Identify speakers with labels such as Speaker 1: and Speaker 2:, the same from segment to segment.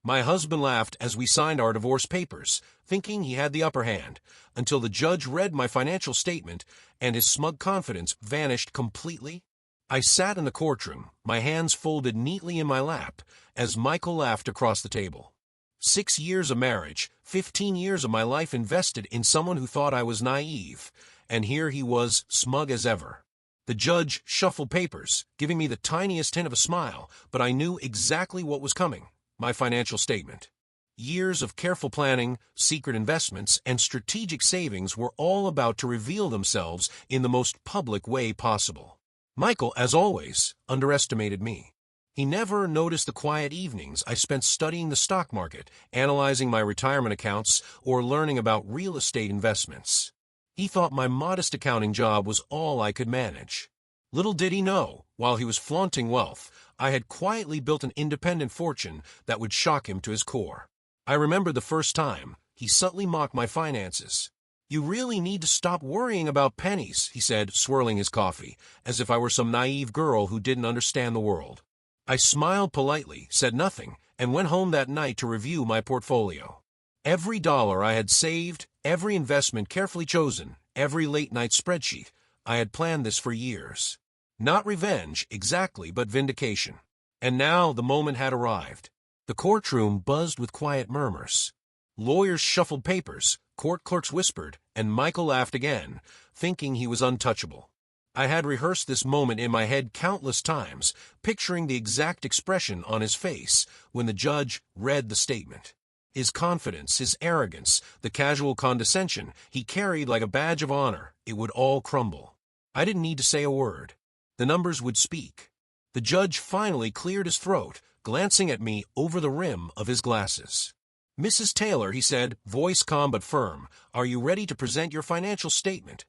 Speaker 1: My husband laughed as we signed our divorce papers, thinking he had the upper hand, until the judge read my financial statement and his smug confidence vanished completely. I sat in the courtroom, my hands folded neatly in my lap, as Michael laughed across the table. 6 years of marriage, 15 years of my life invested in someone who thought I was naive, and here he was, smug as ever. The judge shuffled papers, giving me the tiniest hint of a smile, but I knew exactly what was coming: my financial statement. Years of careful planning, secret investments, and strategic savings were all about to reveal themselves in the most public way possible. Michael, as always, underestimated me. He never noticed the quiet evenings I spent studying the stock market, analyzing my retirement accounts, or learning about real estate investments. He thought my modest accounting job was all I could manage. Little did he know, while he was flaunting wealth, I had quietly built an independent fortune that would shock him to his core. I remember the first time he subtly mocked my finances. "You really need to stop worrying about pennies," he said, swirling his coffee, as if I were some naive girl who didn't understand the world. I smiled politely, said nothing, and went home that night to review my portfolio. Every dollar I had saved, every investment carefully chosen, every late-night spreadsheet, I had planned this for years. Not revenge, exactly, but vindication. And now the moment had arrived. The courtroom buzzed with quiet murmurs. Lawyers shuffled papers, court clerks whispered, and Michael laughed again, thinking he was untouchable. I had rehearsed this moment in my head countless times, picturing the exact expression on his face when the judge read the statement. His confidence, his arrogance, the casual condescension he carried like a badge of honor, it would all crumble. I didn't need to say a word. The numbers would speak. The judge finally cleared his throat, glancing at me over the rim of his glasses. "Mrs. Taylor," he said, voice calm but firm, "are you ready to present your financial statement?"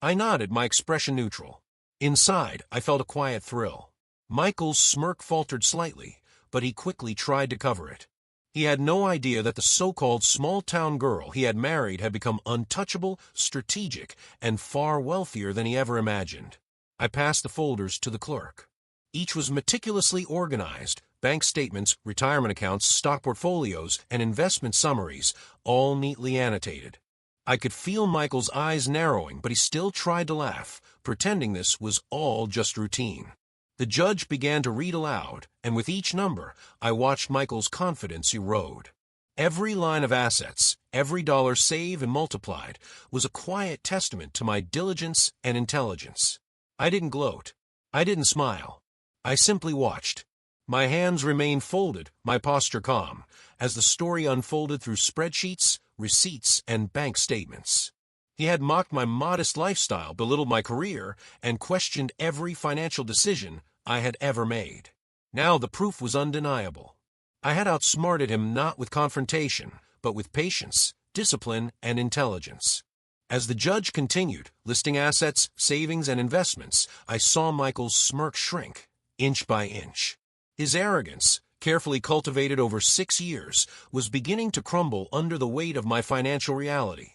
Speaker 1: I nodded, my expression neutral. Inside, I felt a quiet thrill. Michael's smirk faltered slightly, but he quickly tried to cover it. He had no idea that the so-called small-town girl he had married had become untouchable, strategic, and far wealthier than he ever imagined. I passed the folders to the clerk. Each was meticulously organized: bank statements, retirement accounts, stock portfolios, and investment summaries, all neatly annotated. I could feel Michael's eyes narrowing, but he still tried to laugh, pretending this was all just routine. The judge began to read aloud, and with each number, I watched Michael's confidence erode. Every line of assets, every dollar saved and multiplied, was a quiet testament to my diligence and intelligence. I didn't gloat. I didn't smile. I simply watched. My hands remained folded, my posture calm, as the story unfolded through spreadsheets, receipts, and bank statements. He had mocked my modest lifestyle, belittled my career, and questioned every financial decision I had ever made. Now the proof was undeniable. I had outsmarted him not with confrontation, but with patience, discipline, and intelligence. As the judge continued, listing assets, savings, and investments, I saw Michael's smirk shrink, inch by inch. His arrogance, carefully cultivated over 6 years, was beginning to crumble under the weight of my financial reality.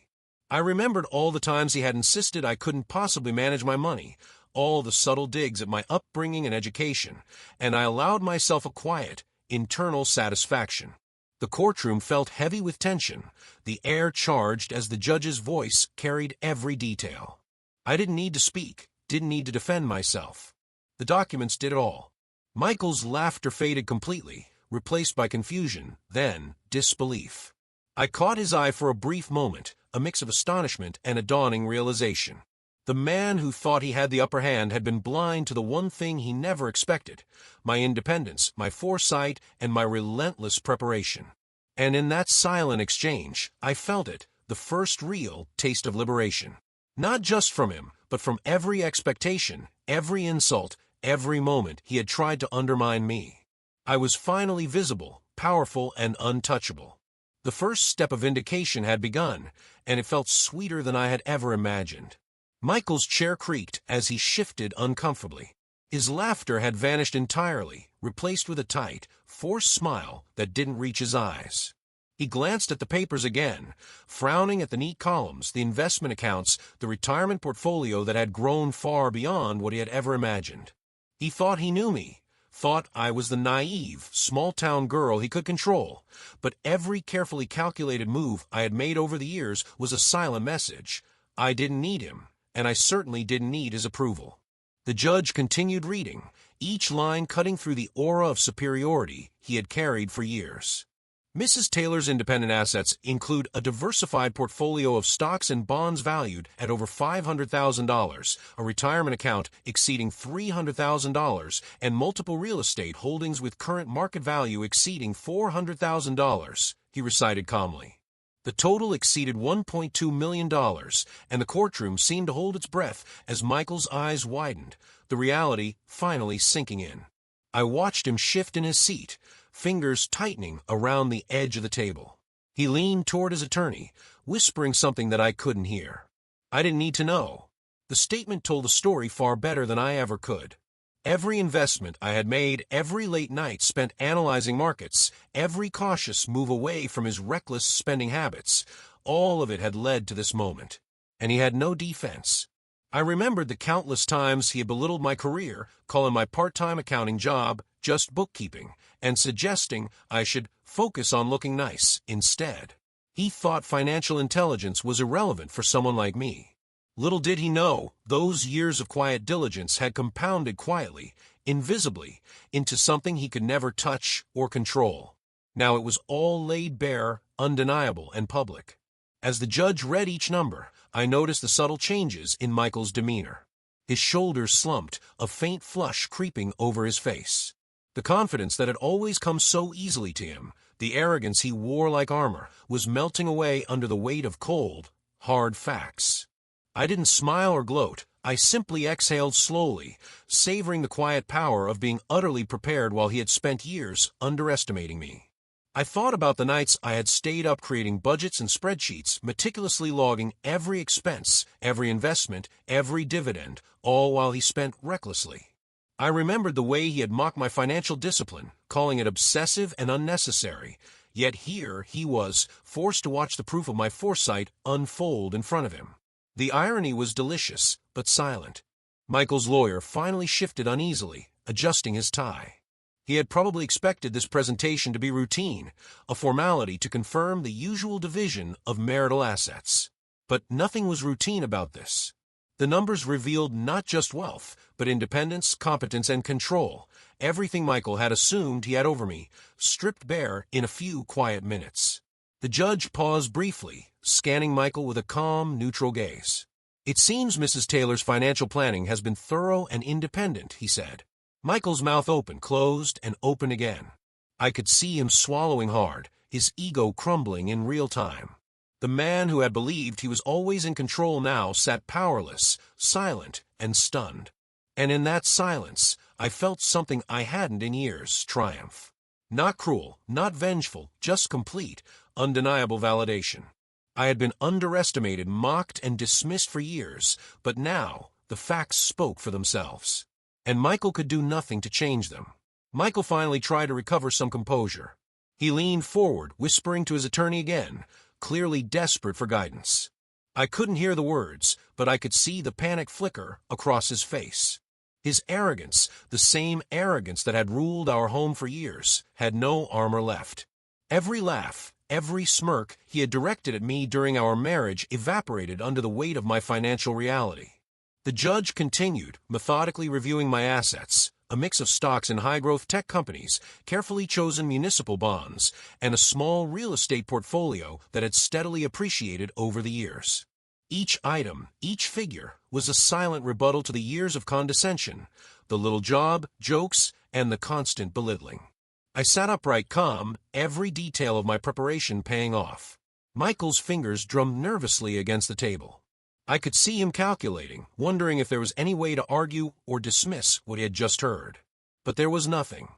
Speaker 1: I remembered all the times he had insisted I couldn't possibly manage my money, all the subtle digs at my upbringing and education, and I allowed myself a quiet, internal satisfaction. The courtroom felt heavy with tension, the air charged as the judge's voice carried every detail. I didn't need to speak, didn't need to defend myself. The documents did it all. Michael's laughter faded completely, replaced by confusion, then disbelief. I caught his eye for a brief moment, a mix of astonishment and a dawning realization. The man who thought he had the upper hand had been blind to the one thing he never expected: my independence, my foresight, and my relentless preparation. And in that silent exchange, I felt it, the first real taste of liberation. Not just from him, but from every expectation, every insult, every moment he had tried to undermine me. I was finally visible, powerful, and untouchable. The first step of vindication had begun, and it felt sweeter than I had ever imagined. Michael's chair creaked as he shifted uncomfortably. His laughter had vanished entirely, replaced with a tight, forced smile that didn't reach his eyes. He glanced at the papers again, frowning at the neat columns, the investment accounts, the retirement portfolio that had grown far beyond what he had ever imagined. He thought he knew me, thought I was the naive, small-town girl he could control, but every carefully calculated move I had made over the years was a silent message. I didn't need him, and I certainly didn't need his approval. The judge continued reading, each line cutting through the aura of superiority he had carried for years. Mrs. Taylor's independent assets include a diversified portfolio of stocks and bonds valued at over $500,000, a retirement account exceeding $300,000, and multiple real estate holdings with current market value exceeding $400,000, he recited calmly. The total exceeded $1.2 million, and the courtroom seemed to hold its breath as Michael's eyes widened, the reality finally sinking in. I watched him shift in his seat, fingers tightening around the edge of the table. He leaned toward his attorney, whispering something that I couldn't hear. I didn't need to know. The statement told the story far better than I ever could. Every investment I had made, every late night spent analyzing markets, every cautious move away from his reckless spending habits, all of it had led to this moment. And he had no defense. I remembered the countless times he had belittled my career, calling my part-time accounting job just bookkeeping, and suggesting I should focus on looking nice instead. He thought financial intelligence was irrelevant for someone like me. Little did he know, those years of quiet diligence had compounded quietly, invisibly, into something he could never touch or control. Now it was all laid bare, undeniable, and public. As the judge read each number, I noticed the subtle changes in Michael's demeanor. His shoulders slumped, a faint flush creeping over his face. The confidence that had always come so easily to him, the arrogance he wore like armor, was melting away under the weight of cold, hard facts. I didn't smile or gloat. I simply exhaled slowly, savoring the quiet power of being utterly prepared while he had spent years underestimating me. I thought about the nights I had stayed up creating budgets and spreadsheets, meticulously logging every expense, every investment, every dividend, all while he spent recklessly. I remembered the way he had mocked my financial discipline, calling it obsessive and unnecessary, yet here he was, forced to watch the proof of my foresight unfold in front of him. The irony was delicious, but silent. Michael's lawyer finally shifted uneasily, adjusting his tie. He had probably expected this presentation to be routine, a formality to confirm the usual division of marital assets. But nothing was routine about this. The numbers revealed not just wealth, but independence, competence, and control, everything Michael had assumed he had over me, stripped bare in a few quiet minutes. The judge paused briefly, scanning Michael with a calm, neutral gaze. "It seems Mrs. Taylor's financial planning has been thorough and independent," he said. Michael's mouth opened, closed, and opened again. I could see him swallowing hard, his ego crumbling in real time. The man who had believed he was always in control now sat powerless, silent, and stunned. And in that silence, I felt something I hadn't in years: triumph. Not cruel, not vengeful, just complete, undeniable validation. I had been underestimated, mocked, and dismissed for years, but now the facts spoke for themselves. And Michael could do nothing to change them. Michael finally tried to recover some composure. He leaned forward, whispering to his attorney again, clearly desperate for guidance. I couldn't hear the words, but I could see the panic flicker across his face. His arrogance, the same arrogance that had ruled our home for years, had no armor left. Every laugh, every smirk he had directed at me during our marriage evaporated under the weight of my financial reality. The judge continued, methodically reviewing my assets, a mix of stocks in high-growth tech companies, carefully chosen municipal bonds, and a small real estate portfolio that had steadily appreciated over the years. Each item, each figure, was a silent rebuttal to the years of condescension, the little job, jokes, and the constant belittling. I sat upright, calm, every detail of my preparation paying off. Michael's fingers drummed nervously against the table. I could see him calculating, wondering if there was any way to argue or dismiss what he had just heard. But there was nothing.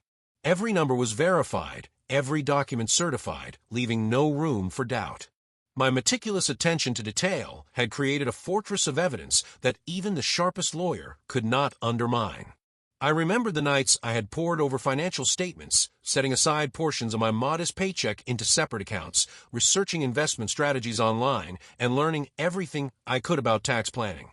Speaker 1: Every number was verified, every document certified, leaving no room for doubt. My meticulous attention to detail had created a fortress of evidence that even the sharpest lawyer could not undermine. I remembered the nights I had pored over financial statements, setting aside portions of my modest paycheck into separate accounts, researching investment strategies online, and learning everything I could about tax planning.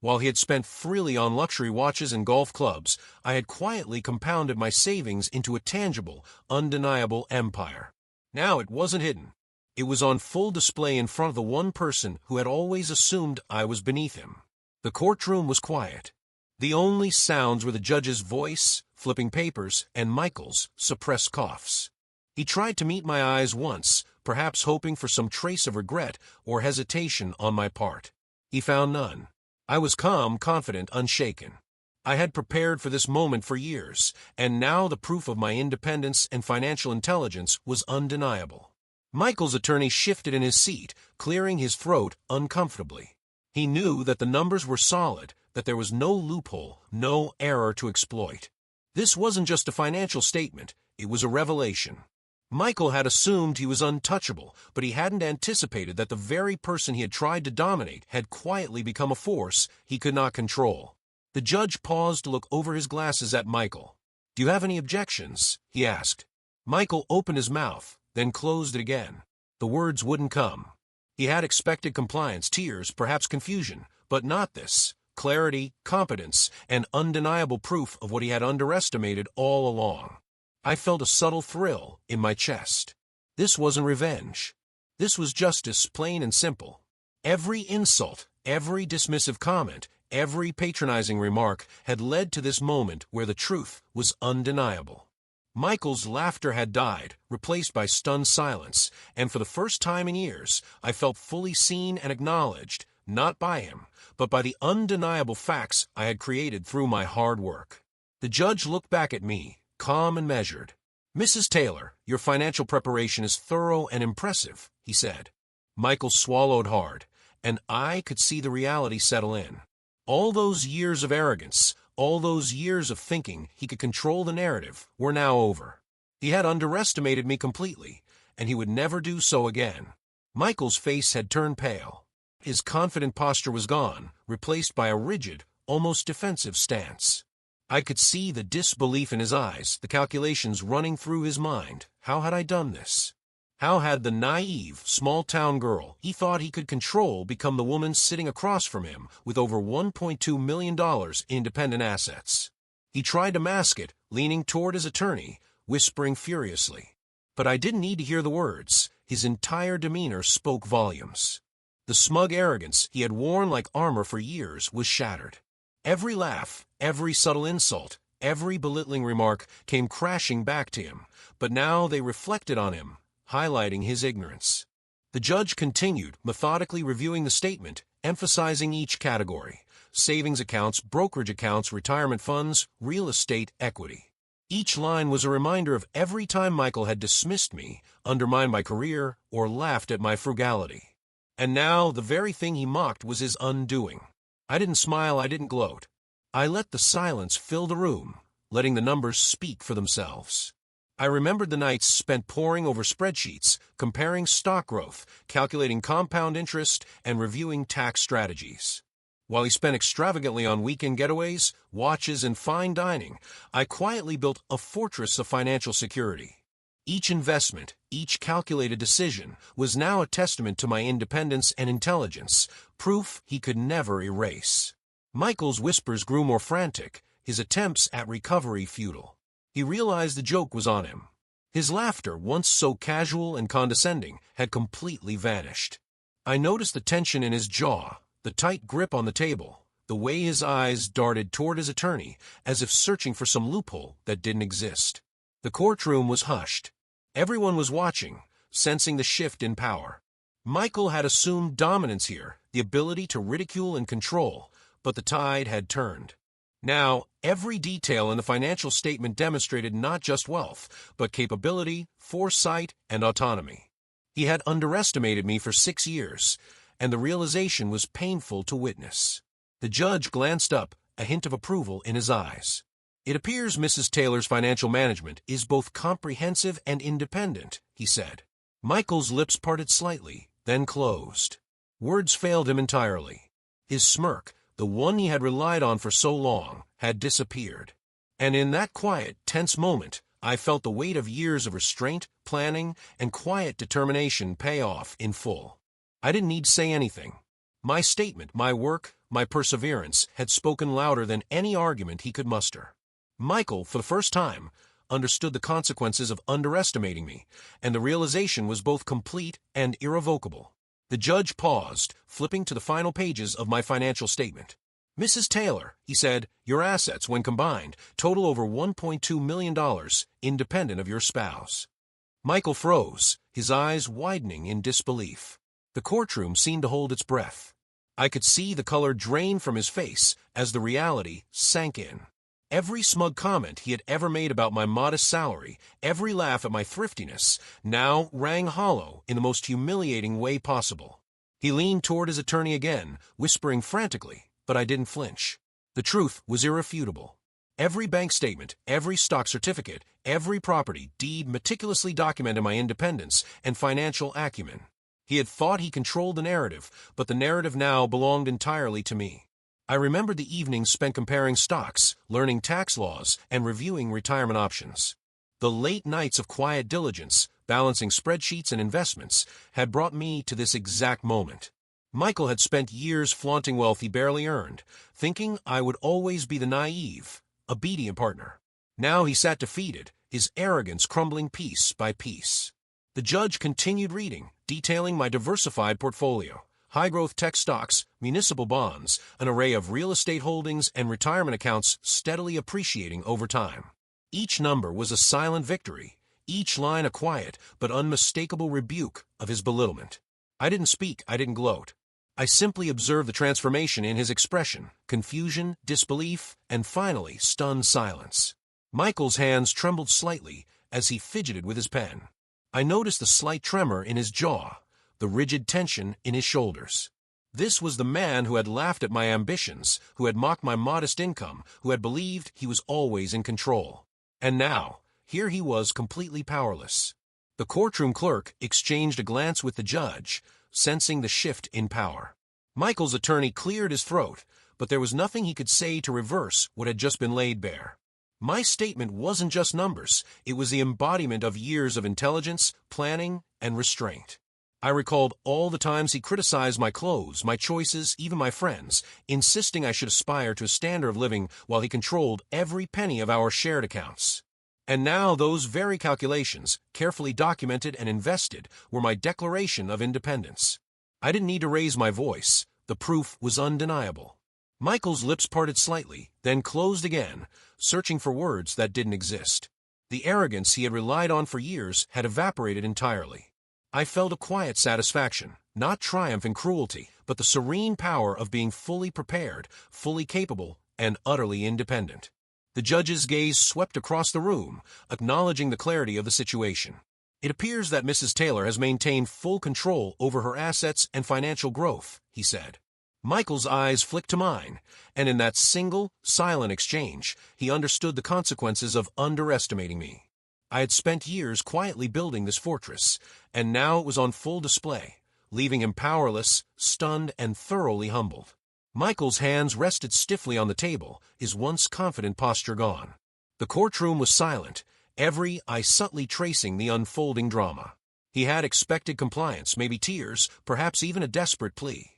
Speaker 1: While he had spent freely on luxury watches and golf clubs, I had quietly compounded my savings into a tangible, undeniable empire. Now it wasn't hidden. It was on full display in front of the one person who had always assumed I was beneath him. The courtroom was quiet. The only sounds were the judge's voice, flipping papers, and Michael's suppressed coughs. He tried to meet my eyes once, perhaps hoping for some trace of regret or hesitation on my part. He found none. I was calm, confident, unshaken. I had prepared for this moment for years, and now the proof of my independence and financial intelligence was undeniable. Michael's attorney shifted in his seat, clearing his throat uncomfortably. He knew that the numbers were solid, that there was no loophole, no error to exploit. This wasn't just a financial statement, it was a revelation. Michael had assumed he was untouchable, but he hadn't anticipated that the very person he had tried to dominate had quietly become a force he could not control. The judge paused to look over his glasses at Michael. "Do you have any objections?" he asked. Michael opened his mouth, then closed it again. The words wouldn't come. He had expected compliance, tears, perhaps confusion, but not this. Clarity, competence, and undeniable proof of what he had underestimated all along. I felt a subtle thrill in my chest. This wasn't revenge. This was justice, plain and simple. Every insult, every dismissive comment, every patronizing remark had led to this moment where the truth was undeniable. Michael's laughter had died, replaced by stunned silence, and for the first time in years, I felt fully seen and acknowledged, not by him, but by the undeniable facts I had created through my hard work. The judge looked back at me, calm and measured. "Mrs. Taylor, your financial preparation is thorough and impressive," he said. Michael swallowed hard, and I could see the reality settle in. All those years of arrogance, all those years of thinking he could control the narrative, were now over. He had underestimated me completely, and he would never do so again. Michael's face had turned pale. His confident posture was gone, replaced by a rigid, almost defensive stance. I could see the disbelief in his eyes, the calculations running through his mind. How had I done this? How had the naive, small-town girl he thought he could control become the woman sitting across from him with over $1.2 million in independent assets? He tried to mask it, leaning toward his attorney, whispering furiously. But I didn't need to hear the words. His entire demeanor spoke volumes. The smug arrogance he had worn like armor for years was shattered. Every laugh, every subtle insult, every belittling remark came crashing back to him, but now they reflected on him, highlighting his ignorance. The judge continued, methodically reviewing the statement, emphasizing each category: savings accounts, brokerage accounts, retirement funds, real estate, equity. Each line was a reminder of every time Michael had dismissed me, undermined my career, or laughed at my frugality. And now the very thing he mocked was his undoing. I didn't smile, I didn't gloat. I let the silence fill the room, letting the numbers speak for themselves. I remembered the nights spent poring over spreadsheets, comparing stock growth, calculating compound interest, and reviewing tax strategies. While he spent extravagantly on weekend getaways, watches, and fine dining, I quietly built a fortress of financial security. Each investment, each calculated decision, was now a testament to my independence and intelligence, proof he could never erase. Michael's whispers grew more frantic, his attempts at recovery futile. He realized the joke was on him. His laughter, once so casual and condescending, had completely vanished. I noticed the tension in his jaw, the tight grip on the table, the way his eyes darted toward his attorney, as if searching for some loophole that didn't exist. The courtroom was hushed. Everyone was watching, sensing the shift in power. Michael had assumed dominance here, the ability to ridicule and control, but the tide had turned. Now, every detail in the financial statement demonstrated not just wealth, but capability, foresight, and autonomy. He had underestimated me for 6 years, and the realization was painful to witness. The judge glanced up, a hint of approval in his eyes. "It appears Mrs. Taylor's financial management is both comprehensive and independent," he said. Michael's lips parted slightly, then closed. Words failed him entirely. His smirk, the one he had relied on for so long, had disappeared. And in that quiet, tense moment, I felt the weight of years of restraint, planning, and quiet determination pay off in full. I didn't need to say anything. My statement, my work, my perseverance had spoken louder than any argument he could muster. Michael, for the first time, understood the consequences of underestimating me, and the realization was both complete and irrevocable. The judge paused, flipping to the final pages of my financial statement. "Mrs. Taylor," he said, "your assets, when combined, total over $1.2 million, independent of your spouse." Michael froze, his eyes widening in disbelief. The courtroom seemed to hold its breath. I could see the color drain from his face as the reality sank in. Every smug comment he had ever made about my modest salary, every laugh at my thriftiness, now rang hollow in the most humiliating way possible. He leaned toward his attorney again, whispering frantically, but I didn't flinch. The truth was irrefutable. Every bank statement, every stock certificate, every property deed meticulously documented my independence and financial acumen. He had thought he controlled the narrative, but the narrative now belonged entirely to me. I remembered the evenings spent comparing stocks, learning tax laws, and reviewing retirement options. The late nights of quiet diligence, balancing spreadsheets and investments, had brought me to this exact moment. Michael had spent years flaunting wealth he barely earned, thinking I would always be the naive, obedient partner. Now he sat defeated, his arrogance crumbling piece by piece. The judge continued reading, detailing my diversified portfolio. High-growth tech stocks, municipal bonds, an array of real estate holdings, and retirement accounts steadily appreciating over time. Each number was a silent victory, each line a quiet but unmistakable rebuke of his belittlement. I didn't speak, I didn't gloat. I simply observed the transformation in his expression, confusion, disbelief, and finally stunned silence. Michael's hands trembled slightly as he fidgeted with his pen. I noticed the slight tremor in his jaw, the rigid tension in his shoulders. This was the man who had laughed at my ambitions, who had mocked my modest income, who had believed he was always in control. And now, here he was completely powerless. The courtroom clerk exchanged a glance with the judge, sensing the shift in power. Michael's attorney cleared his throat, but there was nothing he could say to reverse what had just been laid bare. My statement wasn't just numbers, it was the embodiment of years of intelligence, planning, and restraint. I recalled all the times he criticized my clothes, my choices, even my friends, insisting I should aspire to a standard of living while he controlled every penny of our shared accounts. And now those very calculations, carefully documented and invested, were my declaration of independence. I didn't need to raise my voice. The proof was undeniable. Michael's lips parted slightly, then closed again, searching for words that didn't exist. The arrogance he had relied on for years had evaporated entirely. I felt a quiet satisfaction, not triumph in cruelty, but the serene power of being fully prepared, fully capable, and utterly independent. The judge's gaze swept across the room, acknowledging the clarity of the situation. "It appears that Mrs. Taylor has maintained full control over her assets and financial growth," he said. Michael's eyes flicked to mine, and in that single, silent exchange, he understood the consequences of underestimating me. I had spent years quietly building this fortress, and now it was on full display, leaving him powerless, stunned, and thoroughly humbled. Michael's hands rested stiffly on the table, his once confident posture gone. The courtroom was silent, every eye subtly tracing the unfolding drama. He had expected compliance, maybe tears, perhaps even a desperate plea.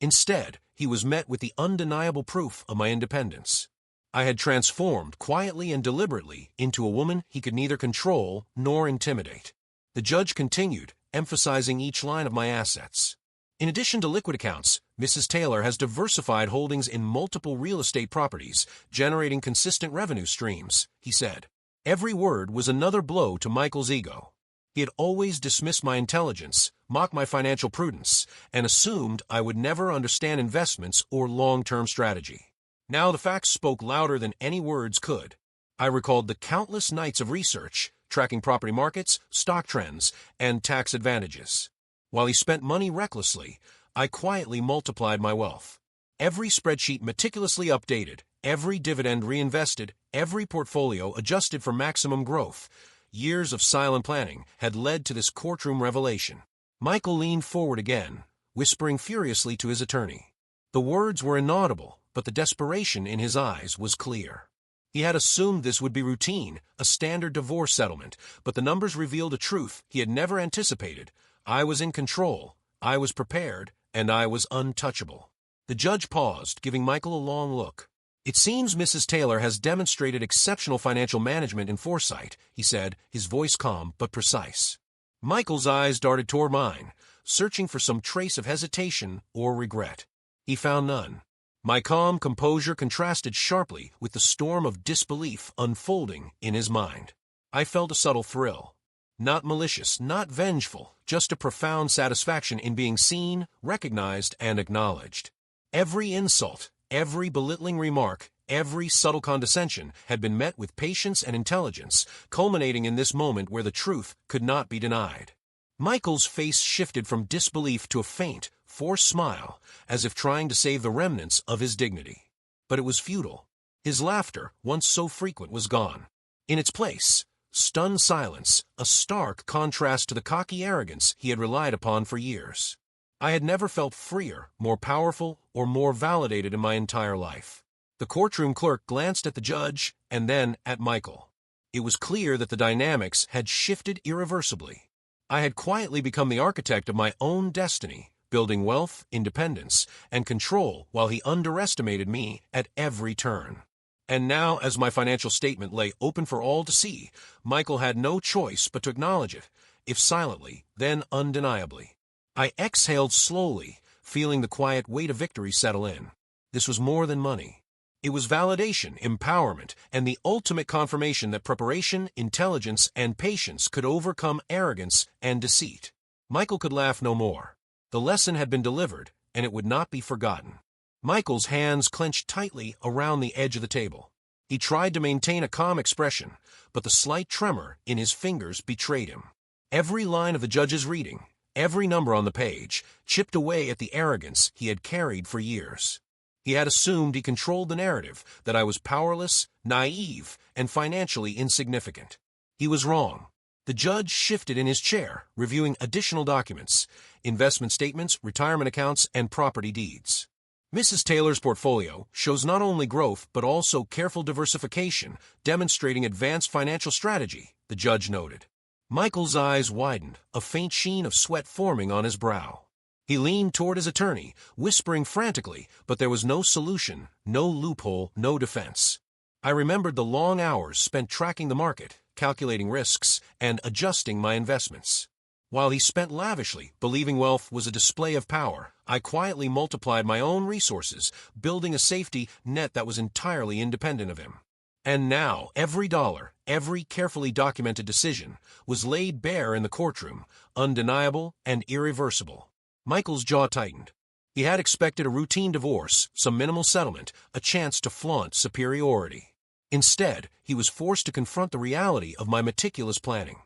Speaker 1: Instead, he was met with the undeniable proof of my independence. I had transformed quietly and deliberately into a woman he could neither control nor intimidate. The judge continued, emphasizing each line of my assets. "In addition to liquid accounts, Mrs. Taylor has diversified holdings in multiple real estate properties, generating consistent revenue streams," he said. Every word was another blow to Michael's ego. He had always dismissed my intelligence, mocked my financial prudence, and assumed I would never understand investments or long-term strategy. Now the facts spoke louder than any words could. I recalled the countless nights of research, tracking property markets, stock trends, and tax advantages. While he spent money recklessly, I quietly multiplied my wealth. Every spreadsheet meticulously updated, every dividend reinvested, every portfolio adjusted for maximum growth. Years of silent planning had led to this courtroom revelation. Michael leaned forward again, whispering furiously to his attorney. The words were inaudible, but the desperation in his eyes was clear. He had assumed this would be routine, a standard divorce settlement, but the numbers revealed a truth he had never anticipated. I was in control, I was prepared, and I was untouchable. The judge paused, giving Michael a long look. "It seems Mrs. Taylor has demonstrated exceptional financial management and foresight," he said, his voice calm but precise. Michael's eyes darted toward mine, searching for some trace of hesitation or regret. He found none. My calm composure contrasted sharply with the storm of disbelief unfolding in his mind. I felt a subtle thrill. Not malicious, not vengeful, just a profound satisfaction in being seen, recognized, and acknowledged. Every insult, every belittling remark, every subtle condescension had been met with patience and intelligence, culminating in this moment where the truth could not be denied. Michael's face shifted from disbelief to a faint, forced smile, as if trying to save the remnants of his dignity. But it was futile. His laughter, once so frequent, was gone. In its place, stunned silence, a stark contrast to the cocky arrogance he had relied upon for years. I had never felt freer, more powerful, or more validated in my entire life. The courtroom clerk glanced at the judge and then at Michael. It was clear that the dynamics had shifted irreversibly. I had quietly become the architect of my own destiny, building wealth, independence, and control while he underestimated me at every turn. And now, as my financial statement lay open for all to see, Michael had no choice but to acknowledge it, if silently, then undeniably. I exhaled slowly, feeling the quiet weight of victory settle in. This was more than money. It was validation, empowerment, and the ultimate confirmation that preparation, intelligence, and patience could overcome arrogance and deceit. Michael could laugh no more. The lesson had been delivered, and it would not be forgotten. Michael's hands clenched tightly around the edge of the table. He tried to maintain a calm expression, but the slight tremor in his fingers betrayed him. Every line of the judge's reading, every number on the page, chipped away at the arrogance he had carried for years. He had assumed he controlled the narrative, that I was powerless, naive, and financially insignificant. He was wrong. The judge shifted in his chair, reviewing additional documents, investment statements, retirement accounts, and property deeds. Mrs. Taylor's portfolio shows not only growth but also careful diversification, demonstrating advanced financial strategy, the judge noted. Michael's eyes widened, a faint sheen of sweat forming on his brow. He leaned toward his attorney, whispering frantically, but there was no solution, no loophole, no defense. I remembered the long hours spent tracking the market, calculating risks, and adjusting my investments. While he spent lavishly, believing wealth was a display of power, I quietly multiplied my own resources, building a safety net that was entirely independent of him. And now, every dollar, every carefully documented decision, was laid bare in the courtroom, undeniable and irreversible. Michael's jaw tightened. He had expected a routine divorce, some minimal settlement, a chance to flaunt superiority. Instead, he was forced to confront the reality of my meticulous planning.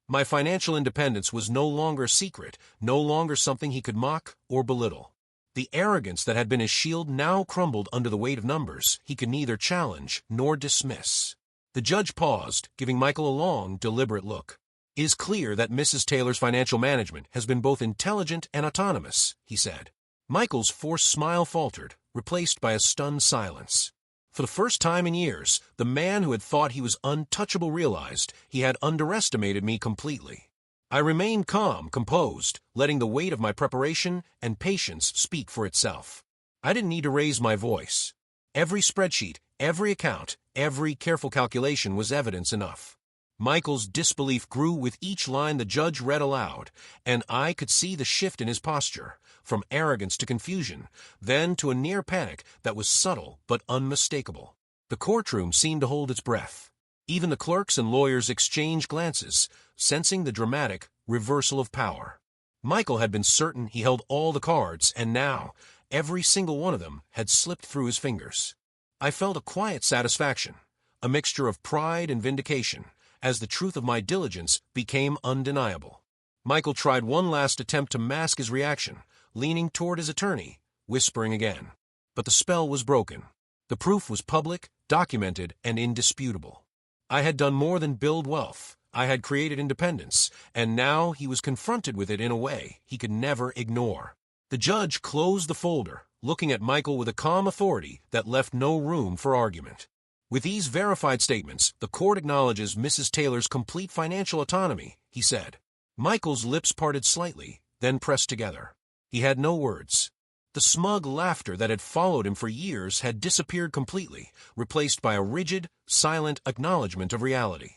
Speaker 1: My financial independence was no longer a secret, no longer something he could mock or belittle. The arrogance that had been his shield now crumbled under the weight of numbers he could neither challenge nor dismiss. The judge paused, giving Michael a long, deliberate look. "It is clear that Mrs. Taylor's financial management has been both intelligent and autonomous," he said. Michael's forced smile faltered, replaced by a stunned silence. For the first time in years, the man who had thought he was untouchable realized he had underestimated me completely. I remained calm, composed, letting the weight of my preparation and patience speak for itself. I didn't need to raise my voice. Every spreadsheet, every account, every careful calculation was evidence enough. Michael's disbelief grew with each line the judge read aloud, and I could see the shift in his posture, from arrogance to confusion, then to a near panic that was subtle but unmistakable. The courtroom seemed to hold its breath. Even the clerks and lawyers exchanged glances, sensing the dramatic reversal of power. Michael had been certain he held all the cards, and now, every single one of them had slipped through his fingers. I felt a quiet satisfaction, a mixture of pride and vindication, as the truth of my diligence became undeniable. Michael tried one last attempt to mask his reaction, leaning toward his attorney, whispering again. But the spell was broken. The proof was public, documented, and indisputable. I had done more than build wealth. I had created independence, and now he was confronted with it in a way he could never ignore. The judge closed the folder, looking at Michael with a calm authority that left no room for argument. "With these verified statements, the court acknowledges Mrs. Taylor's complete financial autonomy," he said. Michael's lips parted slightly, then pressed together. He had no words. The smug laughter that had followed him for years had disappeared completely, replaced by a rigid, silent acknowledgement of reality.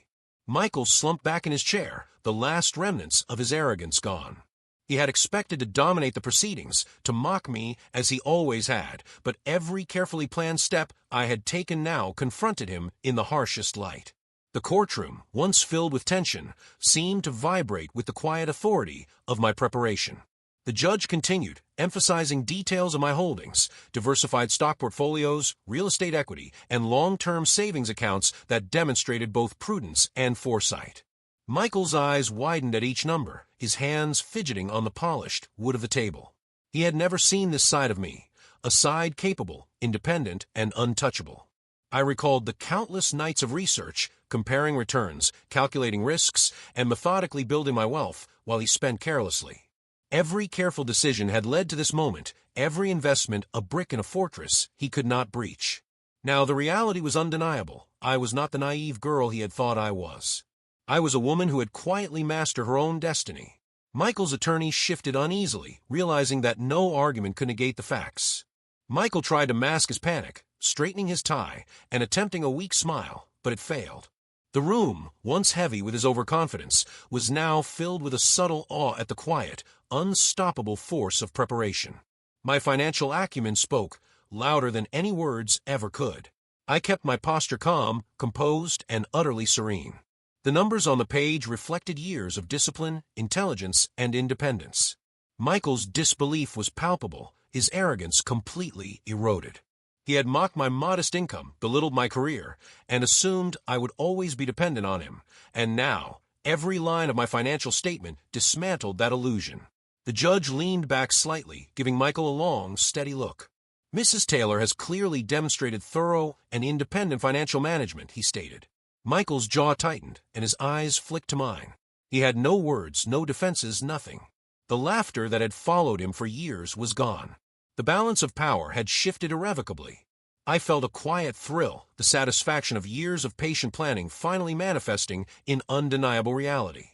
Speaker 1: Michael slumped back in his chair, the last remnants of his arrogance gone. He had expected to dominate the proceedings, to mock me as he always had, but every carefully planned step I had taken now confronted him in the harshest light. The courtroom, once filled with tension, seemed to vibrate with the quiet authority of my preparation. The judge continued, emphasizing details of my holdings, diversified stock portfolios, real estate equity, and long-term savings accounts that demonstrated both prudence and foresight. Michael's eyes widened at each number, his hands fidgeting on the polished wood of the table. He had never seen this side of me, a side capable, independent, and untouchable. I recalled the countless nights of research, comparing returns, calculating risks, and methodically building my wealth while he spent carelessly. Every careful decision had led to this moment, every investment a brick in a fortress he could not breach. Now the reality was undeniable. I was not the naive girl he had thought I was. I was a woman who had quietly mastered her own destiny. Michael's attorney shifted uneasily, realizing that no argument could negate the facts. Michael tried to mask his panic, straightening his tie and attempting a weak smile, but it failed. The room, once heavy with his overconfidence, was now filled with a subtle awe at the quiet, unstoppable force of preparation. My financial acumen spoke, louder than any words ever could. I kept my posture calm, composed, and utterly serene. The numbers on the page reflected years of discipline, intelligence, and independence. Michael's disbelief was palpable, his arrogance completely eroded. He had mocked my modest income, belittled my career, and assumed I would always be dependent on him, and now, every line of my financial statement dismantled that illusion. The judge leaned back slightly, giving Michael a long, steady look. "Mrs. Taylor has clearly demonstrated thorough and independent financial management," he stated. Michael's jaw tightened, and his eyes flicked to mine. He had no words, no defenses, nothing. The laughter that had followed him for years was gone. The balance of power had shifted irrevocably. I felt a quiet thrill, the satisfaction of years of patient planning finally manifesting in undeniable reality.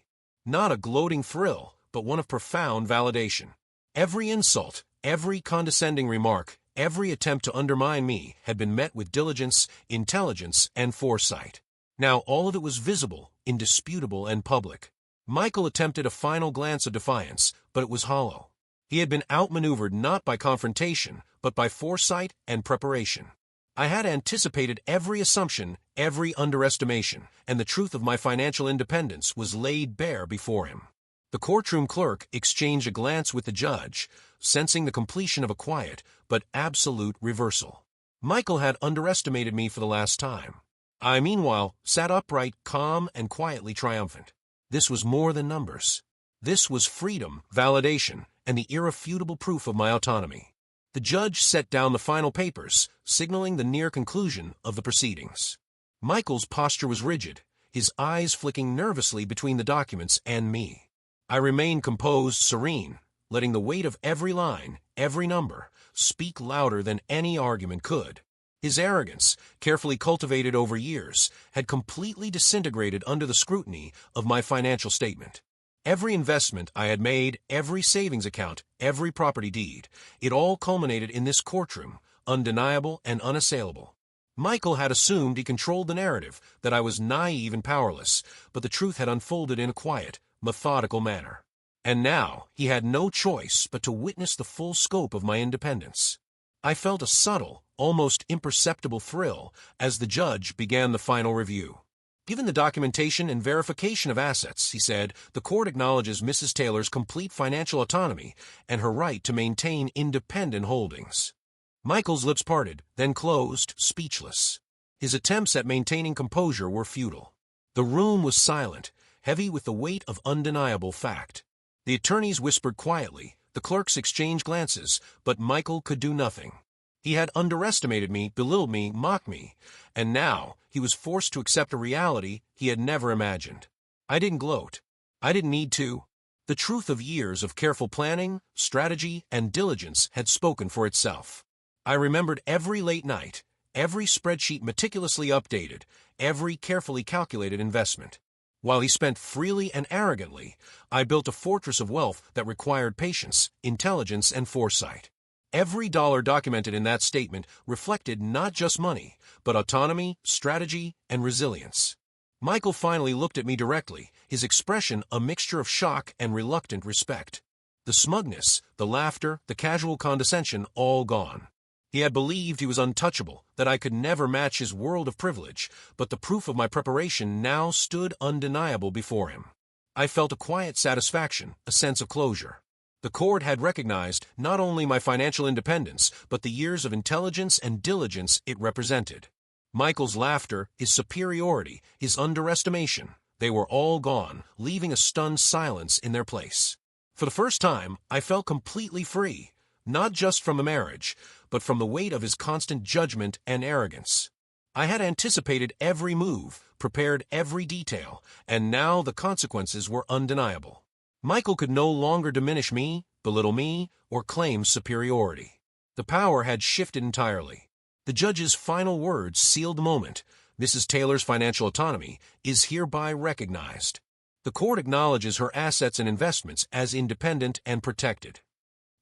Speaker 1: Not a gloating thrill, but one of profound validation. Every insult, every condescending remark, every attempt to undermine me had been met with diligence, intelligence, and foresight. Now all of it was visible, indisputable, and public. Michael attempted a final glance of defiance, but it was hollow. He had been outmaneuvered not by confrontation, but by foresight and preparation. I had anticipated every assumption, every underestimation, and the truth of my financial independence was laid bare before him. The courtroom clerk exchanged a glance with the judge, sensing the completion of a quiet but absolute reversal. Michael had underestimated me for the last time. I, meanwhile, sat upright, calm, and quietly triumphant. This was more than numbers. This was freedom, validation, and the irrefutable proof of my autonomy. The judge set down the final papers, signaling the near conclusion of the proceedings. Michael's posture was rigid, his eyes flicking nervously between the documents and me. I remained composed, serene, letting the weight of every line, every number, speak louder than any argument could. His arrogance, carefully cultivated over years, had completely disintegrated under the scrutiny of my financial statement. Every investment I had made, every savings account, every property deed, it all culminated in this courtroom, undeniable and unassailable. Michael had assumed he controlled the narrative, that I was naive and powerless, but the truth had unfolded in a quiet, methodical manner. And now he had no choice but to witness the full scope of my independence. I felt a subtle, almost imperceptible thrill as the judge began the final review. "Given the documentation and verification of assets," he said, "the court acknowledges Mrs. Taylor's complete financial autonomy and her right to maintain independent holdings." Michael's lips parted, then closed, speechless. His attempts at maintaining composure were futile. The room was silent, heavy with the weight of undeniable fact. The attorneys whispered quietly, the clerks exchanged glances, but Michael could do nothing. He had underestimated me, belittled me, mocked me, and now he was forced to accept a reality he had never imagined. I didn't gloat. I didn't need to. The truth of years of careful planning, strategy, and diligence had spoken for itself. I remembered every late night, every spreadsheet meticulously updated, every carefully calculated investment. While he spent freely and arrogantly, I built a fortress of wealth that required patience, intelligence, and foresight. Every dollar documented in that statement reflected not just money, but autonomy, strategy, and resilience. Michael finally looked at me directly, his expression a mixture of shock and reluctant respect. The smugness, the laughter, the casual condescension, all gone. He had believed he was untouchable, that I could never match his world of privilege, but the proof of my preparation now stood undeniable before him. I felt a quiet satisfaction, a sense of closure. The court had recognized not only my financial independence, but the years of intelligence and diligence it represented. Michael's laughter, his superiority, his underestimation, they were all gone, leaving a stunned silence in their place. For the first time, I felt completely free, not just from a marriage, but from the weight of his constant judgment and arrogance. I had anticipated every move, prepared every detail, and now the consequences were undeniable. Michael could no longer diminish me, belittle me, or claim superiority. The power had shifted entirely. The judge's final words sealed the moment. Mrs. Taylor's financial autonomy is hereby recognized. The court acknowledges her assets and investments as independent and protected.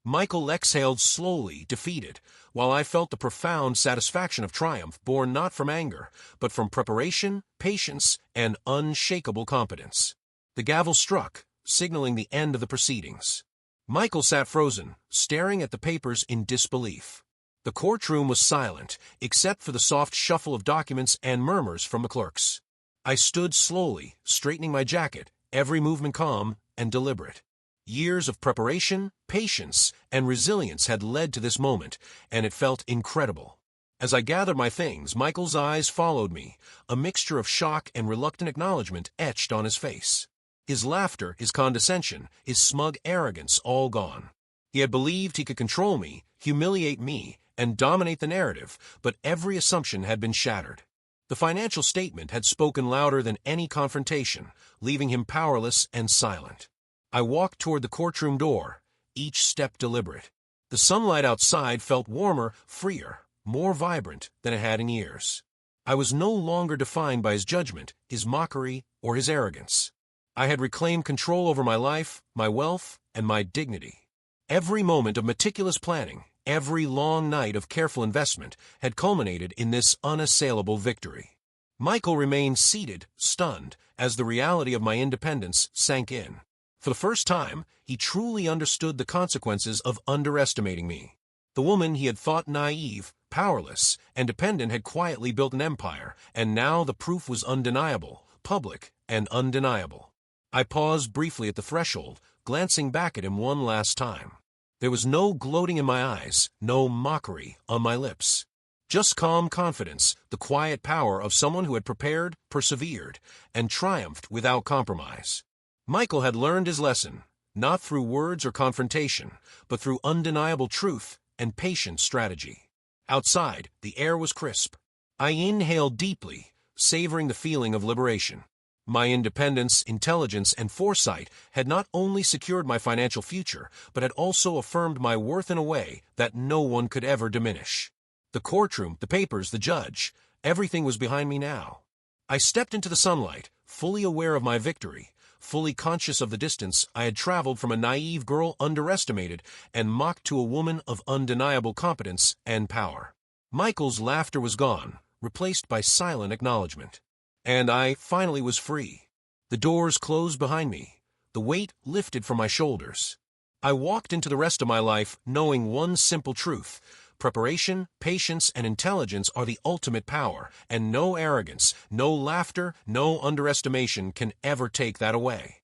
Speaker 1: Michael exhaled slowly, defeated, while I felt the profound satisfaction of triumph born not from anger, but from preparation, patience, and unshakable competence. The gavel struck, signaling the end of the proceedings. Michael sat frozen, staring at the papers in disbelief. The courtroom was silent, except for the soft shuffle of documents and murmurs from the clerks. I stood slowly, straightening my jacket, every movement calm and deliberate. Years of preparation, patience, and resilience had led to this moment, and it felt incredible. As I gathered my things, Michael's eyes followed me, a mixture of shock and reluctant acknowledgement etched on his face. His laughter, his condescension, his smug arrogance all gone. He had believed he could control me, humiliate me, and dominate the narrative, but every assumption had been shattered. The financial statement had spoken louder than any confrontation, leaving him powerless and silent. I walked toward the courtroom door, each step deliberate. The sunlight outside felt warmer, freer, more vibrant than it had in years. I was no longer defined by his judgment, his mockery, or his arrogance. I had reclaimed control over my life, my wealth, and my dignity. Every moment of meticulous planning, every long night of careful investment had culminated in this unassailable victory. Michael remained seated, stunned, as the reality of my independence sank in. For the first time, he truly understood the consequences of underestimating me. The woman he had thought naive, powerless, and dependent had quietly built an empire, and now the proof was undeniable, public, and undeniable. I paused briefly at the threshold, glancing back at him one last time. There was no gloating in my eyes, no mockery on my lips. Just calm confidence, the quiet power of someone who had prepared, persevered, and triumphed without compromise. Michael had learned his lesson, not through words or confrontation, but through undeniable truth and patient strategy. Outside, the air was crisp. I inhaled deeply, savoring the feeling of liberation. My independence, intelligence, and foresight had not only secured my financial future, but had also affirmed my worth in a way that no one could ever diminish. The courtroom, the papers, the judge, everything was behind me now. I stepped into the sunlight, fully aware of my victory, fully conscious of the distance I had traveled from a naive girl underestimated and mocked to a woman of undeniable competence and power. Michael's laughter was gone, replaced by silent acknowledgement. And I finally was free. The doors closed behind me, the weight lifted from my shoulders. I walked into the rest of my life knowing one simple truth: preparation, patience, and intelligence are the ultimate power, and no arrogance, no laughter, no underestimation can ever take that away.